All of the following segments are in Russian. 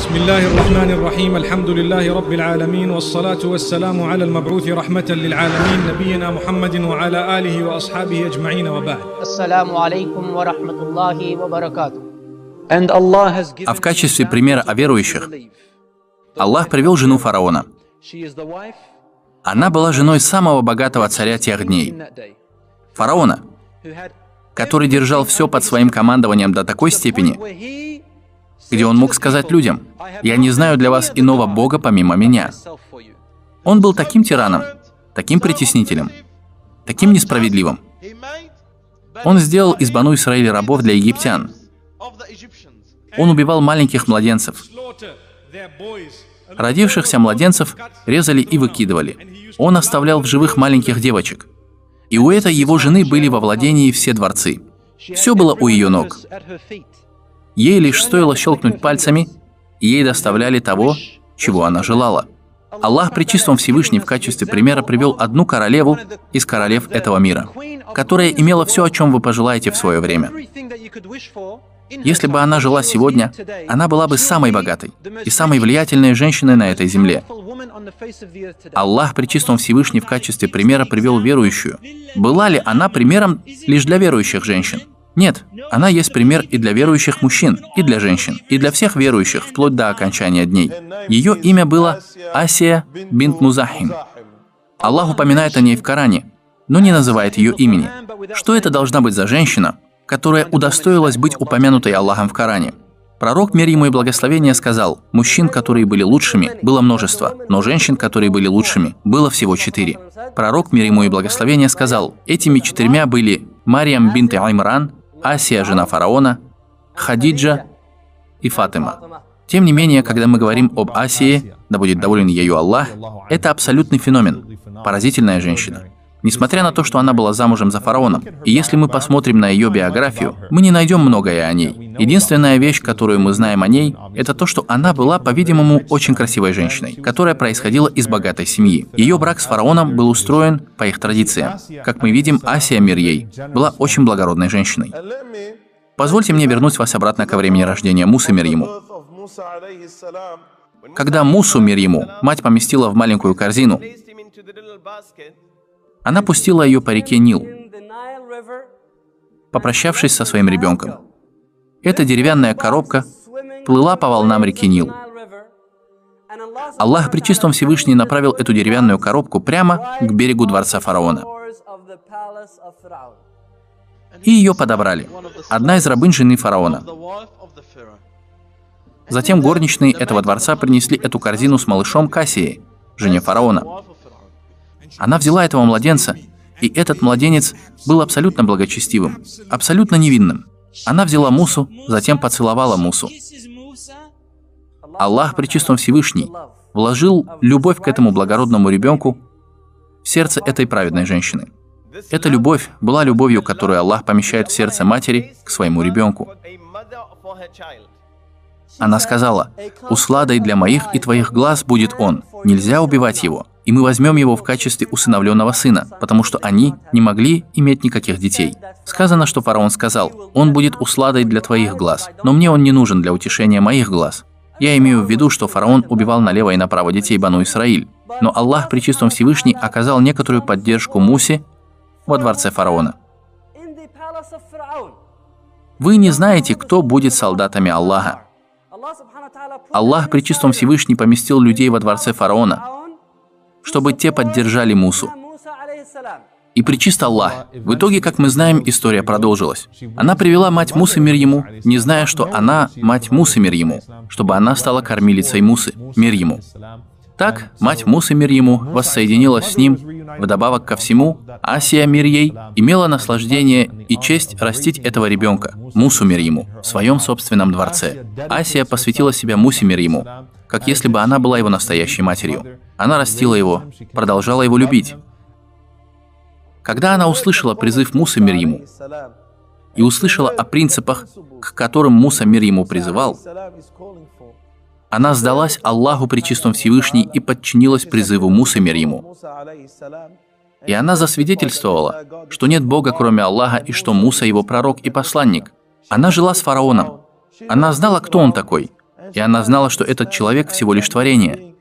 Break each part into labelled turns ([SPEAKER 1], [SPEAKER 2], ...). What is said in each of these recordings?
[SPEAKER 1] بسم الله الرحمن الرحيم الحمد لله رب العالمين والصلاة والسلام على المبعوث رحمة للعالمين نبينا محمد وعلى آله وأصحابه أجمعين وبعد.
[SPEAKER 2] السلام عليكم ورحمة الله وبركاته.
[SPEAKER 3] А в качестве примера о верующих Аллах привел жену фараона. Она была женой самого богатого царя тех дней, фараона, который держал все под своим командованием до такой степени, где он мог сказать людям: «Я не знаю для вас иного Бога помимо меня». Он был таким тираном, таким притеснителем, таким несправедливым. Он сделал из Бану Исраиля рабов для египтян. Он убивал маленьких младенцев. Родившихся младенцев резали и выкидывали. Он оставлял в живых маленьких девочек. И у этой его жены были во владении все дворцы. Все было у ее ног. Ей лишь стоило щелкнуть пальцами, и ей доставляли того, чего она желала. Аллах Пречистый Всевышний в качестве примера привел одну королеву из королев этого мира, которая имела все, о чем вы пожелаете в свое время. Если бы она жила сегодня, она была бы самой богатой и самой влиятельной женщиной на этой земле. Аллах Пречистый Всевышний в качестве примера привел верующую. Была ли она примером лишь для верующих женщин? Нет, она есть пример и для верующих мужчин, и для женщин, и для всех верующих, вплоть до окончания дней. Ее имя было Асия бинт Музахим. Аллах упоминает о ней в Коране, но не называет ее имени. Что это должна быть за женщина, которая удостоилась быть упомянутой Аллахом в Коране? Пророк, мир ему и благословение, сказал: мужчин, которые были лучшими, было множество, но женщин, которые были лучшими, было всего 4. Пророк, мир ему и благословение, сказал: этими 4 были Марьям бинт Аймран, Асия, жена фараона, Хадиджа и Фатима. Тем не менее, когда мы говорим об Асии, да будет доволен ею Аллах, это абсолютный феномен, поразительная женщина. Несмотря на то, что она была замужем за фараоном, и если мы посмотрим на ее биографию, мы не найдем многое о ней. Единственная вещь, которую мы знаем о ней, это то, что она была, по-видимому, очень красивой женщиной, которая происходила из богатой семьи. Ее брак с фараоном был устроен по их традициям. Как мы видим, Асия, мир ей, была очень благородной женщиной. Позвольте мне вернуть вас обратно ко времени рождения Мусы, мир ему. Когда Мусу, мир ему, мать поместила в маленькую корзину, она пустила ее по реке Нил, попрощавшись со своим ребенком. Эта деревянная коробка плыла по волнам реки Нил. Аллах Пречистый Всевышний направил эту деревянную коробку прямо к берегу дворца фараона. И ее подобрали. Одна из рабынь жены фараона. Затем горничные этого дворца принесли эту корзину с малышом Кассией, жене фараона. Она взяла этого младенца, и этот младенец был абсолютно благочестивым, абсолютно невинным. Она взяла Мусу, затем поцеловала Мусу. Аллах Пречистый Всевышний вложил любовь к этому благородному ребенку в сердце этой праведной женщины. Эта любовь была любовью, которую Аллах помещает в сердце матери к своему ребенку. Она сказала: «Усладой для моих и твоих глаз будет он, нельзя убивать его, и мы возьмем его в качестве усыновленного сына, потому что они не могли иметь никаких детей». Сказано, что фараон сказал: «Он будет усладой для твоих глаз, но мне он не нужен для утешения моих глаз». Я имею в виду, что фараон убивал налево и направо детей Бану Исраиль, но Аллах Пречистый Всевышний оказал некоторую поддержку Мусе во дворце фараона. Вы не знаете, кто будет солдатами Аллаха. Аллах Пречистый Всевышний поместил людей во дворце фараона, чтобы те поддержали Мусу. И Пречист Аллах. В итоге, как мы знаем, история продолжилась. Она привела мать Мусы, мир ему, не зная, что она мать Мусы, мир ему, чтобы она стала кормилицей Мусы, мир ему. Так, мать Мусы, мир ему, воссоединилась с ним. Вдобавок ко всему, Асия, мир ей, имела наслаждение и честь растить этого ребенка, Мусу, мир ему, в своем собственном дворце. Асия посвятила себя Мусе, мир ему, как если бы она была его настоящей матерью. Она растила его, продолжала его любить. Когда она услышала призыв Мусы, мир ему, и услышала о принципах, к которым Муса, мир ему, призывал, она сдалась Аллаху Пречистому Всевышний и подчинилась призыву Мусы, мир ему. И она засвидетельствовала, что нет Бога, кроме Аллаха, и что Муса его пророк и посланник. Она жила с фараоном. Она знала, кто он такой. И она знала, что этот человек всего лишь творение,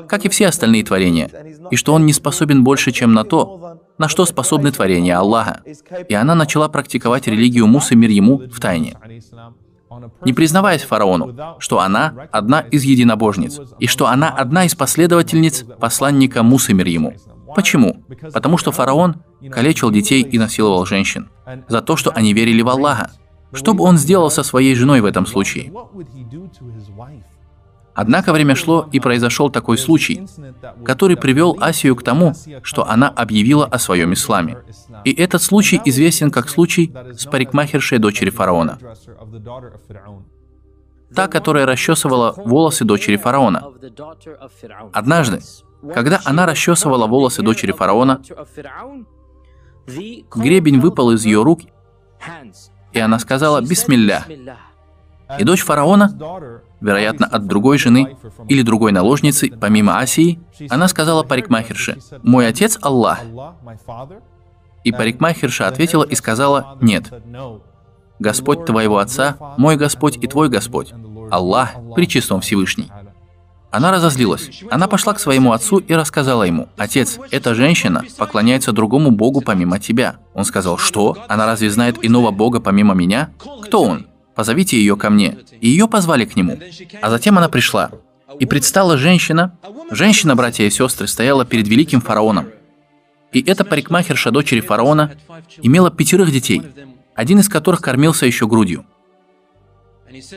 [SPEAKER 3] как и все остальные творения, и что он не способен больше, чем на то, на что способны творения Аллаха. И она начала практиковать религию Мусы мир ему в тайне, не признаваясь фараону, что она одна из единобожниц, и что она одна из последовательниц посланника Мусы мир ему. Почему? Потому что фараон калечил детей и насиловал женщин за то, что они верили в Аллаха. Что бы он сделал со своей женой в этом случае? Однако время шло, и произошел такой случай, который привел Асию к тому, что она объявила о своем исламе. И этот случай известен как случай с парикмахершей дочери фараона. Та, которая расчесывала волосы дочери фараона. Однажды, когда она расчесывала волосы дочери фараона, гребень выпал из ее рук, и она сказала «Бисмилля». И дочь фараона, вероятно, от другой жены или другой наложницы, помимо Асии, она сказала парикмахерше: «Мой отец Аллах». И парикмахерша ответила и сказала: «Нет, Господь твоего отца, мой Господь и твой Господь, Аллах, Пречистон Всевышний». Она разозлилась. Она пошла к своему отцу и рассказала ему: «Отец, эта женщина поклоняется другому богу помимо тебя». Он сказал: «Что? Она разве знает иного бога помимо меня? Кто он? Позовите ее ко мне». И ее позвали к нему. А затем она пришла. И предстала женщина. Женщина, братья и сестры, стояла перед великим фараоном. И эта парикмахерша дочери фараона имела 5 детей, один из которых кормился еще грудью.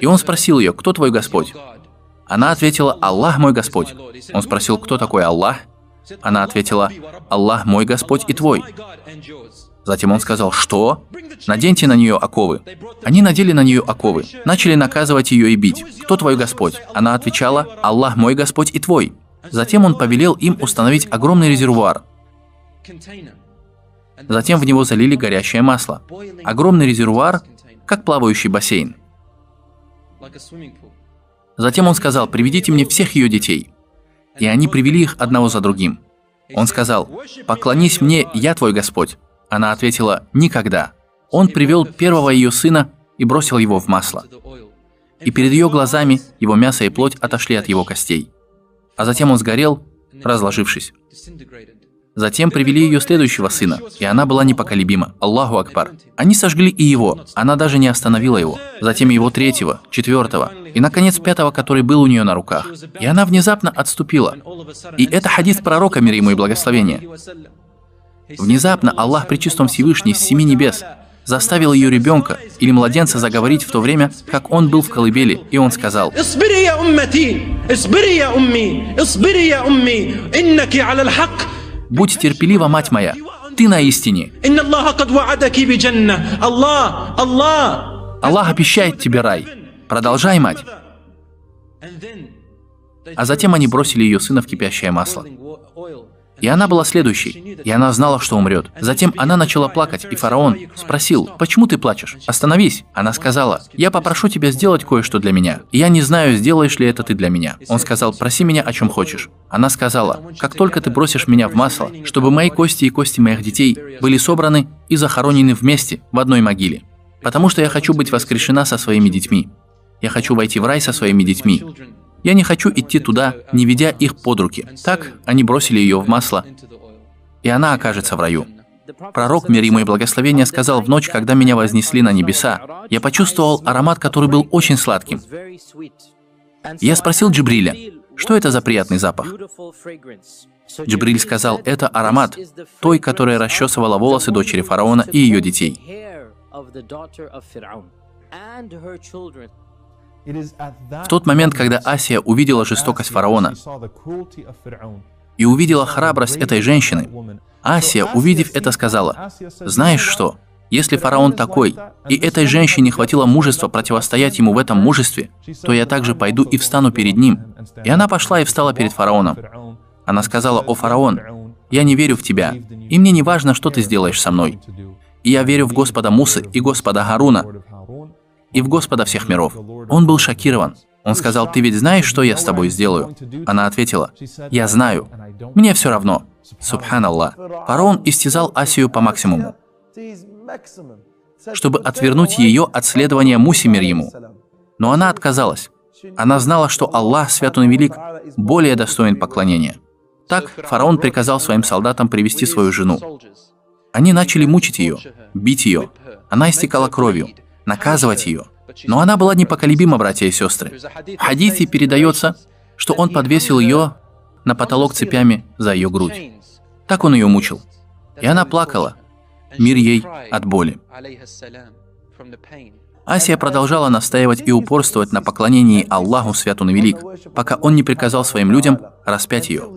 [SPEAKER 3] И он спросил ее: «Кто твой Господь?» Она ответила: «Аллах мой Господь». Он спросил: «Кто такой Аллах?» Она ответила: «Аллах мой Господь и твой». Затем он сказал: «Что? Наденьте на нее оковы». Они надели на нее оковы, начали наказывать ее и бить. «Кто твой Господь?» Она отвечала: «Аллах мой Господь и твой». Затем он повелел им установить огромный резервуар. Затем в него залили горящее масло. Огромный резервуар, как плавающий бассейн. Затем он сказал: «Приведите мне всех ее детей». И они привели их одного за другим. Он сказал: «Поклонись мне, я твой Господь». Она ответила: «Никогда». Он привел первого ее сына и бросил его в масло. И перед ее глазами его мясо и плоть отошли от его костей. А затем он сгорел, разложившись. Затем привели ее следующего сына, и она была непоколебима. Аллаху Акбар. Они сожгли и его, она даже не остановила его. Затем его 3-го, 4-го, и, наконец, 5-го, который был у нее на руках. И она внезапно отступила. И это хадис пророка, мир ему и благословение. Внезапно Аллах Пречистон Всевышний с 7 небес заставил ее ребенка или младенца заговорить в то время, как он был в колыбели, и он сказал: «Будь терпелива, мать моя, ты на истине. Аллах обещает тебе рай. Продолжай, мать». А затем они бросили ее сына в кипящее масло. И она была следующей, и она знала, что умрет. Затем она начала плакать, и фараон спросил: «Почему ты плачешь? Остановись». Она сказала: «Я попрошу тебя сделать кое-что для меня. Я не знаю, сделаешь ли это ты для меня». Он сказал: «Проси меня о чем хочешь». Она сказала: «Как только ты бросишь меня в масло, чтобы мои кости и кости моих детей были собраны и захоронены вместе в одной могиле, потому что я хочу быть воскрешена со своими детьми. Я хочу войти в рай со своими детьми. Я не хочу идти туда, не ведя их под руки». Так они бросили ее в масло, и она окажется в раю. Пророк, мир ему и благословение, сказал: «В ночь, когда меня вознесли на небеса, я почувствовал аромат, который был очень сладким. Я спросил Джибриля: что это за приятный запах? Джибриль сказал: это аромат той, которая расчесывала волосы дочери фараона и ее детей. В тот момент, когда Асия увидела жестокость фараона и увидела храбрость этой женщины, Асия, увидев это, сказала: «Знаешь что? Если фараон такой, и этой женщине хватило мужества противостоять ему в этом мужестве, то я также пойду и встану перед ним». И она пошла и встала перед фараоном. Она сказала: «О фараон, я не верю в тебя, и мне не важно, что ты сделаешь со мной. И я верю в Господа Мусы и Господа Харуна, и в Господа всех миров». Он был шокирован. Он сказал: «Ты ведь знаешь, что я с тобой сделаю?» Она ответила: «Я знаю. Мне все равно». Субханаллах. Фараон истязал Асию по максимуму, чтобы отвернуть ее от следования Мусе мир ему. Но она отказалась. Она знала, что Аллах, свят Он и велик, более достоин поклонения. Так фараон приказал своим солдатам привести свою жену. Они начали мучить ее, бить ее. Она истекала кровью, наказывать ее. Но она была непоколебима, братья и сестры. В хадисе передается, что он подвесил ее на потолок цепями за ее грудь. Так он ее мучил. И она плакала. Мир ей от боли. Асия продолжала настаивать и упорствовать на поклонении Аллаху, свят Он и велик, пока он не приказал своим людям распять ее.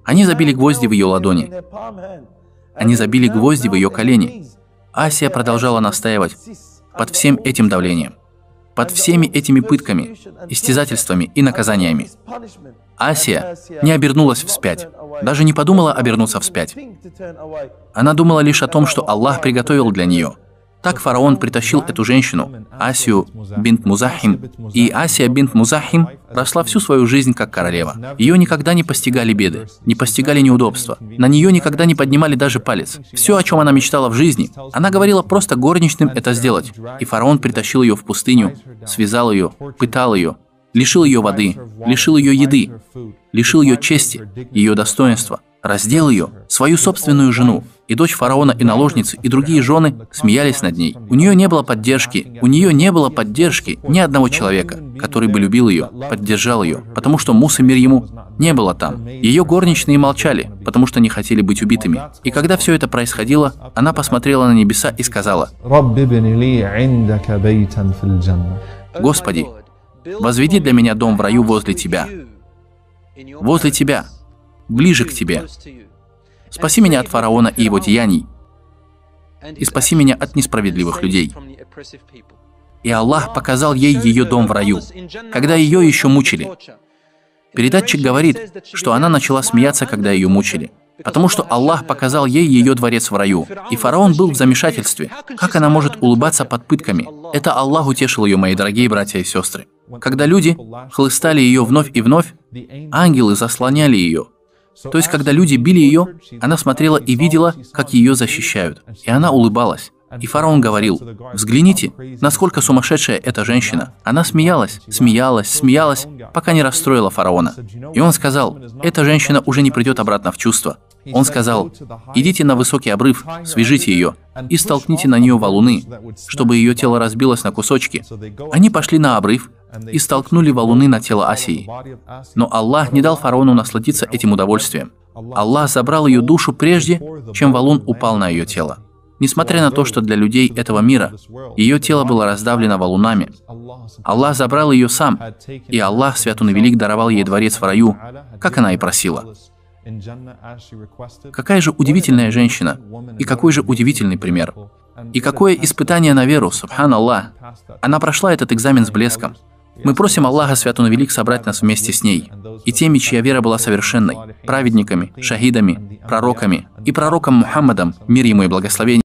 [SPEAKER 3] Они забили гвозди в ее ладони. Они забили гвозди в ее колени. Асия продолжала настаивать под всем этим давлением, под всеми этими пытками, истязательствами и наказаниями. Асия не обернулась вспять, даже не подумала обернуться вспять. Она думала лишь о том, что Аллах приготовил для нее. Так фараон притащил эту женщину, Асию бинт Музахим, и Асия бинт Музахим росла всю свою жизнь как королева. Ее никогда не постигали беды, не постигали неудобства, на нее никогда не поднимали даже палец. Все, о чем она мечтала в жизни, она говорила просто горничным это сделать. И фараон притащил ее в пустыню, связал ее, пытал ее, лишил ее воды, лишил ее еды, лишил ее чести, ее достоинства, раздел ее, свою собственную жену. И дочь фараона, и наложницы, и другие жены смеялись над ней. У нее не было поддержки, ни одного человека, который бы любил ее, поддержал ее, потому что Мусы, мир ему, не было там. Ее горничные молчали, потому что не хотели быть убитыми. И когда все это происходило, она посмотрела на небеса и сказала: «Господи, возведи для меня дом в раю возле Тебя, ближе к Тебе. Спаси меня от фараона и его деяний, и спаси меня от несправедливых людей». И Аллах показал ей ее дом в раю, когда ее еще мучили. Передатчик говорит, что она начала смеяться, когда ее мучили, потому что Аллах показал ей ее дворец в раю. И фараон был в замешательстве. Как она может улыбаться под пытками? Это Аллах утешил ее, мои дорогие братья и сестры. Когда люди хлыстали ее вновь и вновь, ангелы заслоняли ее. То есть, когда люди били ее, она смотрела и видела, как ее защищают. И она улыбалась. И фараон говорил: «Взгляните, насколько сумасшедшая эта женщина». Она смеялась, пока не расстроила фараона. И он сказал: «Эта женщина уже не придет обратно в чувство». Он сказал: «Идите на высокий обрыв, свяжите ее и столкните на нее валуны, чтобы ее тело разбилось на кусочки». Они пошли на обрыв и столкнули валуны на тело Асии. Но Аллах не дал фараону насладиться этим удовольствием. Аллах забрал ее душу прежде, чем валун упал на ее тело. Несмотря на то, что для людей этого мира ее тело было раздавлено валунами, Аллах забрал ее сам, и Аллах, свят Он и велик, даровал ей дворец в раю, как она и просила. Какая же удивительная женщина, и какой же удивительный пример. И какое испытание на веру, субханаллах. Она прошла этот экзамен с блеском. Мы просим Аллаха, свят Он и велик, собрать нас вместе с ней, и теми, чья вера была совершенной, праведниками, шахидами, пророками и пророком Мухаммадом, мир ему и благословение.